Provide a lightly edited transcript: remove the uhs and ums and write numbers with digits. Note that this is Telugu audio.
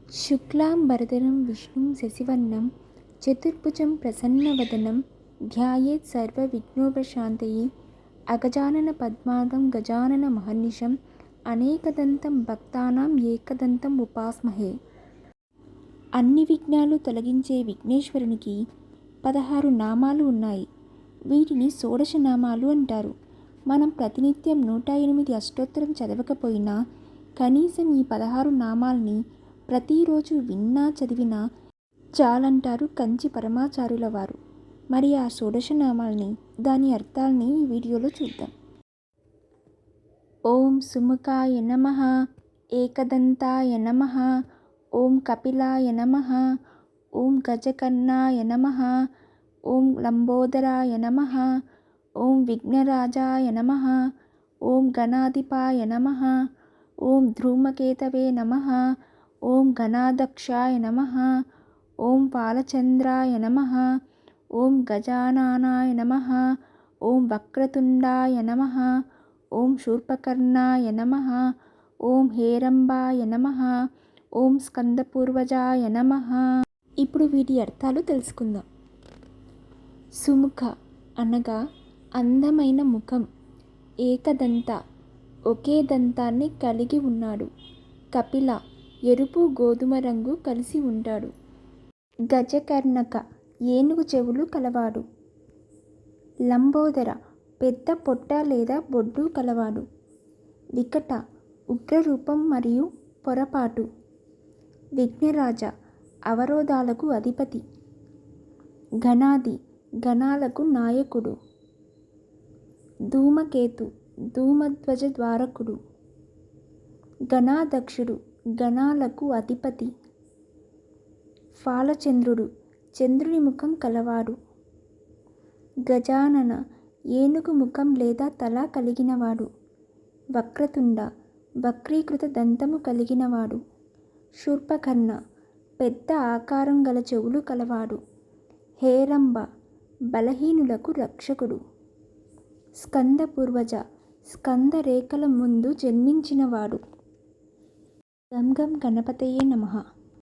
శుక్లాంబరధరం విష్ణుం శశివర్ణం చతుర్భుజం ప్రసన్నవదనం ధ్యాయేత్ సర్వవిఘ్నోపశాంతయే అగజానన పద్మార్గం గజానన మహర్నిశం అనేకదంతం భక్తానాం ఏకదంతం ఉపాస్మహే. అన్ని విఘ్నాలు తొలగించే విఘ్నేశ్వరునికి 16 నామాలు ఉన్నాయి. వీటిని షోడశ నామాలు అంటారు. మనం ప్రతినిత్యం 108 అష్టోత్తరం చదవకపోయినా కనీసం ఈ 16 నామాల్ని ప్రతిరోజు విన్నా చదివినా చాలంటారు కంచి పరమాచార్యుల వారు. మరి ఆ షోడశ నామాల్ని, దాని అర్థాల్ని ఈ వీడియోలో చూద్దాం. ఓం సుముఖాయ నమః, ఏకదంతాయ నమః, ఓం కపిలాయ నమః, ఓం గజకర్ణాయ నమః, ఓం లంబోదరాయ నమః, ఓం విఘ్నరాజాయ నమః, ఓం గణాధిపాయ నమః, ఓం ధూమకేతవే నమః, ఓం గణాధ్యక్షాయ నమః, ఓం బాలచంద్రాయ నమః, ఓం గజాననాయ నమః, ఓం వక్రతుండాయ నమః, ఓం శూర్పకర్ణాయ నమః, ఓం హేరంబాయ నమః, ఓం స్కందపూర్వజాయ నమః. ఇప్పుడు వీటి అర్థాలు తెలుసుకుందాం. సుముఖ అనగా అందమైన ముఖం. ఏకదంత ఒకే దంతాన్ని కలిగి ఉన్నాడు. కపిల ఎరుపు గోధుమ రంగు కలిసి ఉంటాడు. గజకర్ణక ఏనుగు చెవులు కలవాడు. లంబోదర పెద్ద పొట్ట లేదా బొడ్డు కలవాడు. వికట ఉగ్రరూపం మరియు పొరపాటు. విఘ్నరాజ అవరోధాలకు అధిపతి. గణాది గణాలకు నాయకుడు. ధూమకేతు ధూమధ్వజ ద్వారకుడు. గణాధ్యక్షుడు గణాలకు అధిపతి. ఫాలచంద్రుడు చంద్రుని ముఖం కలవాడు. గజానన ఏనుగు ముఖం లేదా తల కలిగినవాడు. వక్రతుండ వక్రీకృత దంతము కలిగినవాడు. శూర్పకర్ణ పెద్ద ఆకారం గల చెవులు కలవాడు. హేరంబ బలహీనులకు రక్షకుడు. స్కందపూర్వజ స్కంద రేఖల ముందు జన్మించినవాడు. గం గం గణపతయే నమః.